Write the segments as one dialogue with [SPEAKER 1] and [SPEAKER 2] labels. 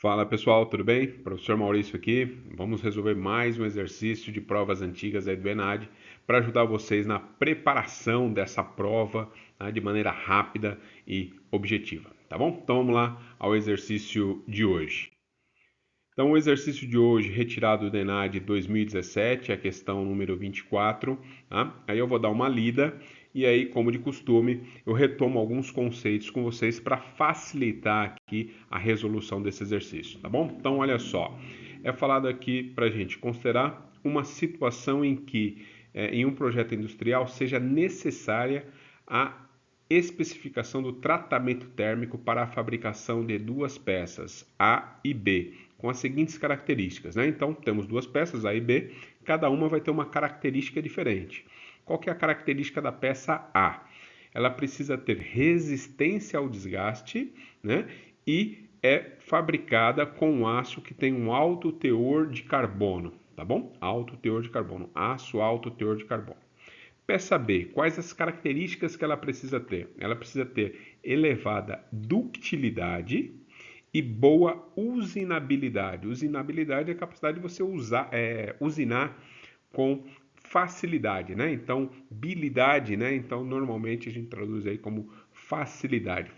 [SPEAKER 1] Fala pessoal, tudo bem? Professor Maurício aqui. Vamos resolver mais um exercício de provas antigas aí do ENAD para ajudar vocês na preparação dessa prova, né, de maneira rápida e objetiva, tá bom? Então vamos lá ao exercício de hoje. Então o exercício de hoje, retirado do ENAD 2017, a questão número 24, tá? Aí eu vou dar uma lida e aí, como de costume, eu retomo alguns conceitos com vocês para facilitar aqui a resolução desse exercício, tá bom? Então, olha só, é falado aqui para a gente considerar uma situação em que, em um projeto industrial, seja necessária a especificação do tratamento térmico para a fabricação de duas peças, A e B, com as seguintes características, né? Então, temos duas peças, A e B, cada uma vai ter uma característica diferente. Qual que é a característica da peça A? Ela precisa ter resistência ao desgaste, né? E é fabricada com um aço que tem um alto teor de carbono, tá bom? Alto teor de carbono, aço alto teor de carbono. Peça B, quais as características que ela precisa ter? Ela precisa ter elevada ductilidade e boa usinabilidade. Usinabilidade é a capacidade de você usinar com facilidade, né? Então, habilidade, né? Então, normalmente a gente traduz aí como facilidade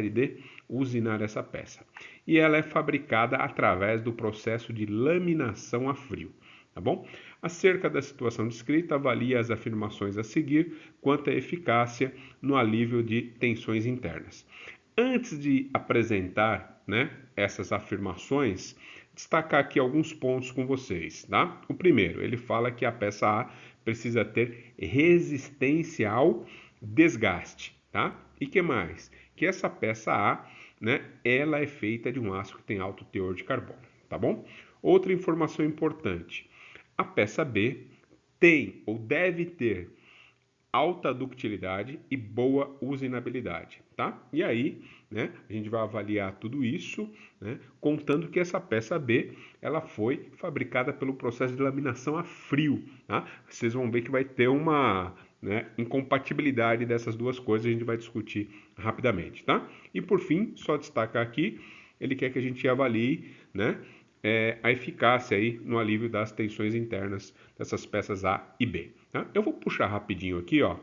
[SPEAKER 1] de usinar essa peça. E ela é fabricada através do processo de laminação a frio, tá bom? Acerca da situação descrita, avalie as afirmações a seguir quanto à eficácia no alívio de tensões internas. Antes de apresentar, né, essas afirmações, destacar aqui alguns pontos com vocês, tá? O primeiro, ele fala que a peça A precisa ter resistência ao desgaste, tá? E que mais? Que essa peça A, né, ela é feita de um aço que tem alto teor de carbono, tá bom? Outra informação importante, a peça B tem ou deve ter alta ductilidade e boa usinabilidade, tá? E aí, né, a gente vai avaliar tudo isso, né, contando que essa peça B, ela foi fabricada pelo processo de laminação a frio, tá? Vocês vão ver que vai ter uma, né, incompatibilidade dessas duas coisas, a gente vai discutir rapidamente, tá? E por fim, só destacar aqui, ele quer que a gente avalie, né, a eficácia aí no alívio das tensões internas dessas peças A e B. Tá? Eu vou puxar rapidinho aqui, ó,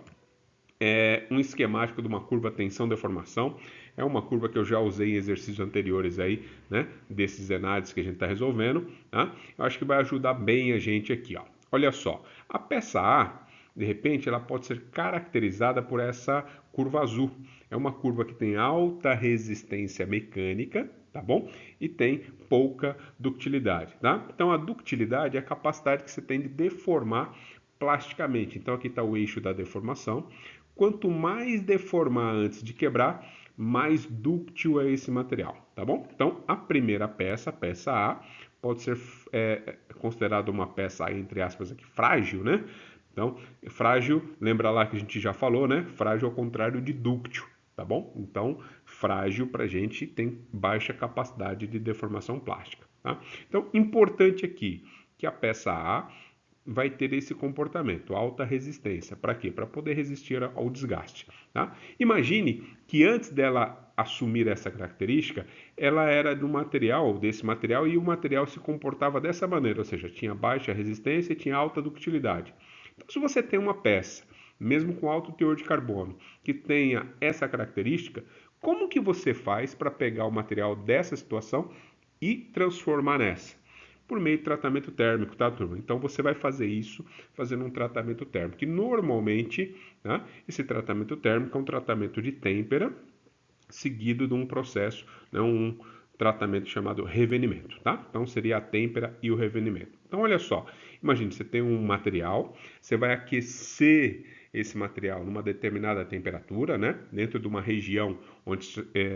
[SPEAKER 1] um esquemático de uma curva tensão-deformação. É uma curva que eu já usei em exercícios anteriores aí, né, desses ENADs que a gente está resolvendo. Tá? Eu acho que vai ajudar bem a gente aqui, ó. Olha só, a peça A, de repente, ela pode ser caracterizada por essa curva azul. É uma curva que tem alta resistência mecânica, tá bom? E tem pouca ductilidade, tá? Então a ductilidade é a capacidade que você tem de deformar plasticamente. Então aqui está o eixo da deformação. Quanto mais deformar antes de quebrar, mais dúctil é esse material, tá bom? Então a primeira peça, a peça A, pode ser considerada uma peça, entre aspas, aqui, frágil, né? Então, frágil, lembra lá que a gente já falou, né? Frágil ao contrário de dúctil, tá bom? Então, frágil para a gente tem baixa capacidade de deformação plástica, tá? Então, importante aqui que a peça A vai ter esse comportamento, alta resistência. Para quê? Para poder resistir ao desgaste. Tá? Imagine que antes dela assumir essa característica, ela era do material, desse material, e o material se comportava dessa maneira, ou seja, tinha baixa resistência e tinha alta ductilidade. Então, se você tem uma peça, mesmo com alto teor de carbono, que tenha essa característica, como que você faz para pegar o material dessa situação e transformar nessa? Por meio de tratamento térmico, tá, turma? Então você vai fazer isso fazendo um tratamento térmico. E normalmente, né, esse tratamento térmico é um tratamento de têmpera, seguido de um processo, né, um tratamento chamado revenimento, tá? Então seria a têmpera e o revenimento. Então olha só, imagine, você tem um material, você vai aquecer esse material numa determinada temperatura, né? Dentro de uma região onde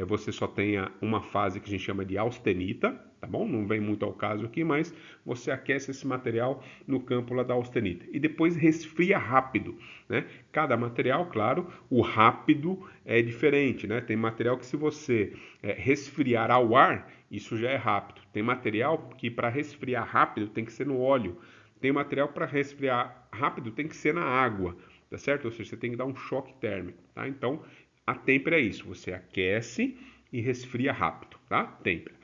[SPEAKER 1] você só tenha uma fase que a gente chama de austenita, tá bom? Não vem muito ao caso aqui, mas você aquece esse material no campo lá da austenita e depois resfria rápido, né? Cada material, claro, o rápido é diferente, né? Tem material que se você resfriar ao ar, isso já é rápido. Tem material que para resfriar rápido tem que ser no óleo. Tem material para resfriar rápido tem que ser na água, tá certo? Ou seja, você tem que dar um choque térmico, tá? Então, a têmpera é isso, você aquece e resfria rápido, tá? Têmpera.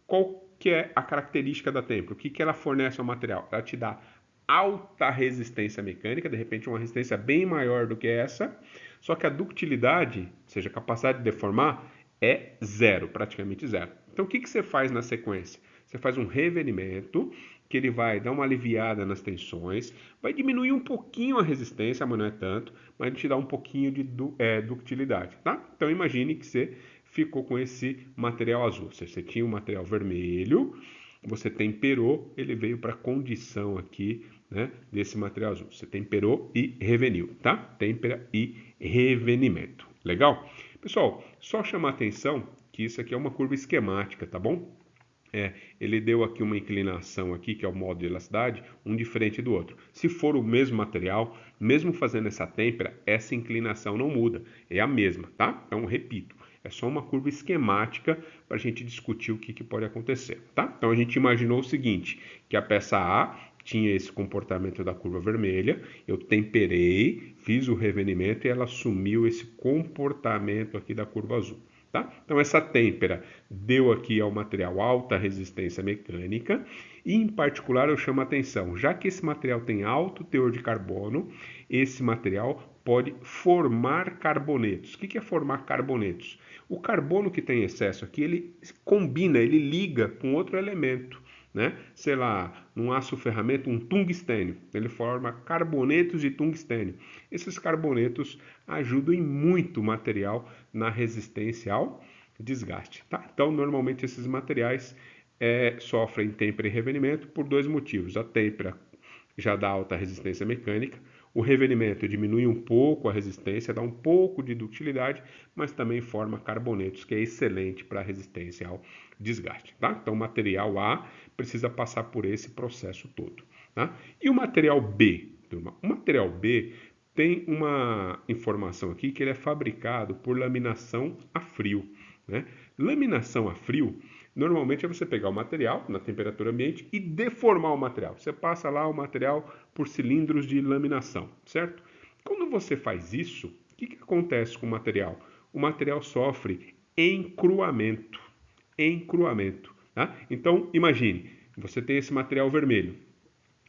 [SPEAKER 1] qual que é a característica da têmpera? O que, que ela fornece ao material? Ela te dá alta resistência mecânica, de repente uma resistência bem maior do que essa, só que a ductilidade, ou seja, a capacidade de deformar, é zero, praticamente zero. Então o que, que você faz na sequência? Você faz um revenimento, que ele vai dar uma aliviada nas tensões, vai diminuir um pouquinho a resistência, mas não é tanto, mas te dá um pouquinho de ductilidade, tá? Então imagine que você ficou com esse material azul, ou seja, você tinha um material vermelho, você temperou, ele veio para a condição aqui, né, desse material azul. Você temperou e reveniu, tá? Têmpera e revenimento. Legal? Pessoal, só chamar atenção que isso aqui é uma curva esquemática, tá bom? Ele deu aqui uma inclinação aqui, que é o modo de elasticidade, um diferente do outro. Se for o mesmo material, mesmo fazendo essa têmpera, essa inclinação não muda, é a mesma, tá? Então, repito, é só uma curva esquemática para a gente discutir o que pode acontecer, tá? Então, a gente imaginou o seguinte, que a peça A tinha esse comportamento da curva vermelha, eu temperei, fiz o revenimento e ela assumiu esse comportamento aqui da curva azul. Tá? Então, essa têmpera deu aqui ao material alta resistência mecânica e, em particular, eu chamo a atenção, já que esse material tem alto teor de carbono, esse material pode formar carbonetos. O que é formar carbonetos? O carbono que tem excesso aqui, ele combina, ele liga com outro elemento, né? Sei lá, num aço ferramenta, um tungstênio. Ele forma carbonetos de tungstênio. Esses carbonetos ajudam em muito o material na resistência ao desgaste, tá? Então, normalmente esses materiais sofrem têmpera e revenimento por dois motivos. A têmpera já dá alta resistência mecânica, o revenimento diminui um pouco a resistência, dá um pouco de ductilidade, mas também forma carbonetos, que é excelente para a resistência ao desgaste, tá? Então, o material A precisa passar por esse processo todo, tá? E o material B, turma? O material B tem uma informação aqui que ele é fabricado por laminação a frio, né? Laminação a frio, normalmente é você pegar o material na temperatura ambiente e deformar o material. Você passa lá o material por cilindros de laminação, certo? Quando você faz isso, o que acontece com o material? O material sofre encruamento. Encruamento, tá? Então, imagine, você tem esse material vermelho.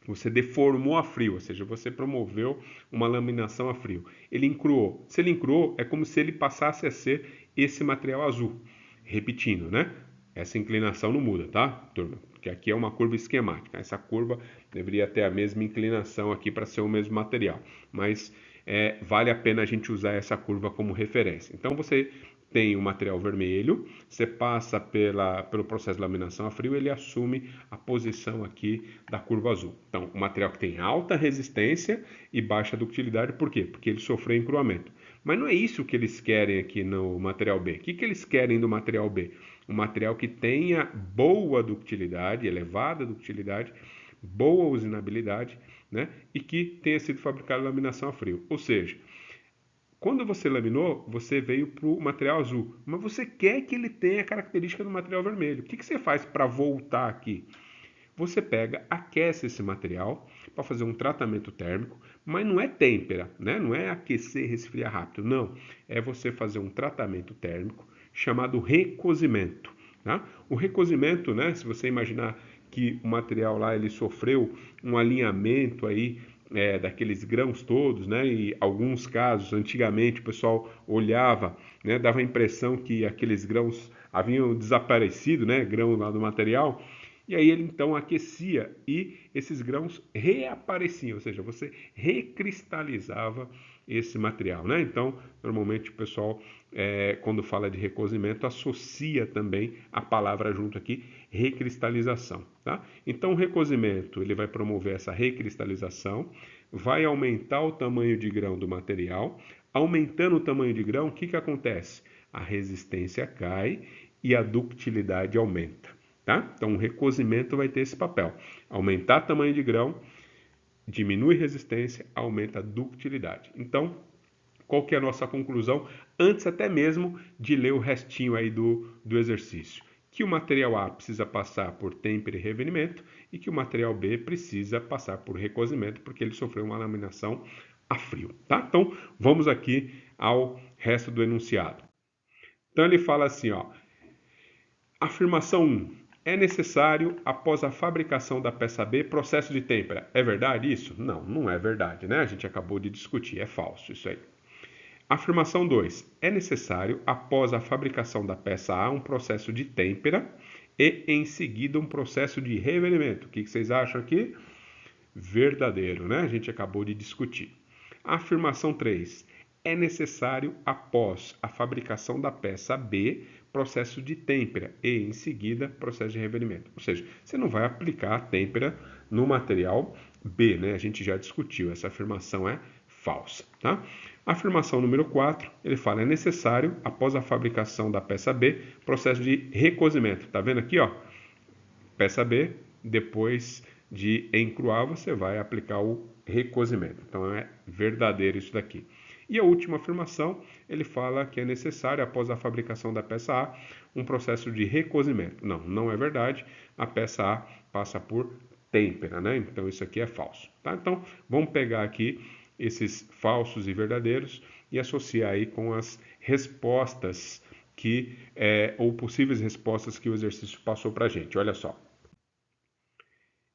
[SPEAKER 1] Você deformou a frio, ou seja, você promoveu uma laminação a frio. Ele encruou. Se ele encruou, é como se ele passasse a ser esse material azul. Repetindo, né? Essa inclinação não muda, tá, turma? Porque aqui é uma curva esquemática. Essa curva deveria ter a mesma inclinação aqui para ser o mesmo material. Mas vale a pena a gente usar essa curva como referência. Então, você tem o material vermelho, você passa pelo processo de laminação a frio, ele assume a posição aqui da curva azul. Então, o material que tem alta resistência e baixa ductilidade, por quê? Porque ele sofreu encruamento. Mas não é isso que eles querem aqui no material B. O que eles querem do material B? Um material que tenha boa ductilidade, elevada ductilidade, boa usinabilidade, né? E que tenha sido fabricado em laminação a frio. Ou seja, quando você laminou, você veio para o material azul, mas você quer que ele tenha a característica do material vermelho. O que você faz para voltar aqui? Você pega, aquece esse material para fazer um tratamento térmico, mas não é têmpera, né? Não é aquecer e resfriar rápido, não. É você fazer um tratamento térmico chamado recozimento, tá? O recozimento, né? Se você imaginar que o material lá ele sofreu um alinhamento aí daqueles grãos todos, né? E alguns casos, antigamente, o pessoal olhava, né? Dava a impressão que aqueles grãos haviam desaparecido, né? Grão lá do material. E aí ele então aquecia e esses grãos reapareciam, ou seja, você recristalizava esse material, né? Então, normalmente o pessoal, quando fala de recozimento, associa também a palavra junto aqui, recristalização, tá? Então, o recozimento, ele vai promover essa recristalização, vai aumentar o tamanho de grão do material. Aumentando o tamanho de grão, o que acontece? A resistência cai e a ductilidade aumenta, tá? Então, o recozimento vai ter esse papel, aumentar o tamanho de grão, diminui resistência, aumenta a ductilidade. Então, qual que é a nossa conclusão? Antes até mesmo de ler o restinho aí do exercício. Que o material A precisa passar por têmpera e revenimento e que o material B precisa passar por recozimento porque ele sofreu uma laminação a frio, tá? Então, vamos aqui ao resto do enunciado. Então, ele fala assim, ó, afirmação 1. É necessário, após a fabricação da peça B, processo de têmpera. É verdade isso? Não, não é verdade, né? A gente acabou de discutir, é falso isso aí. Afirmação 2. É necessário, após a fabricação da peça A, um processo de têmpera e, em seguida, um processo de revelhamento. O que vocês acham aqui? Verdadeiro, né? A gente acabou de discutir. Afirmação 3. É necessário, após a fabricação da peça B, processo de têmpera e, em seguida, processo de revelhamento. Ou seja, você não vai aplicar a têmpera no material B, né? A gente já discutiu, essa afirmação é falsa, tá? Afirmação número 4, ele fala, é necessário, após a fabricação da peça B, processo de recozimento. Tá vendo aqui, ó? Peça B, depois de encruar, você vai aplicar o recozimento. Então, é verdadeiro isso daqui. E a última afirmação, ele fala que é necessário, após a fabricação da peça A, um processo de recozimento. Não, não é verdade. A peça A passa por têmpera, né? Então, isso aqui é falso. Tá? Então, vamos pegar aqui esses falsos e verdadeiros e associar aí com as respostas ou possíveis respostas que o exercício passou para a gente. Olha só.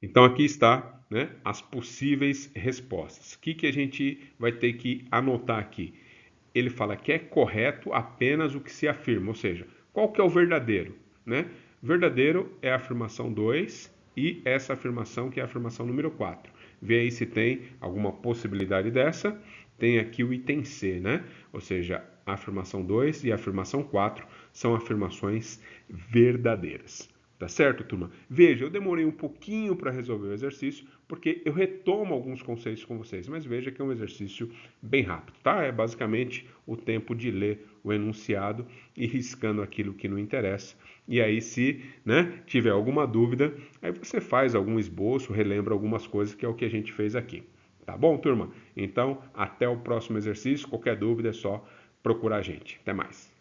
[SPEAKER 1] Então, aqui está, né, as possíveis respostas. O que a gente vai ter que anotar aqui? Ele fala que é correto apenas o que se afirma, ou seja, qual que é o verdadeiro? Né? Verdadeiro é a afirmação 2 e essa afirmação que é a afirmação número 4. Vê aí se tem alguma possibilidade dessa. Tem aqui o item C, né? Ou seja, a afirmação 2 e a afirmação 4 são afirmações verdadeiras. Tá certo, turma? Veja, eu demorei um pouquinho para resolver o exercício, porque eu retomo alguns conceitos com vocês, mas veja que é um exercício bem rápido, tá? É basicamente o tempo de ler o enunciado e riscando aquilo que não interessa. E aí, se tiver alguma dúvida, aí você faz algum esboço, relembra algumas coisas, que é o que a gente fez aqui. Tá bom, turma? Então, até o próximo exercício. Qualquer dúvida é só procurar a gente. Até mais.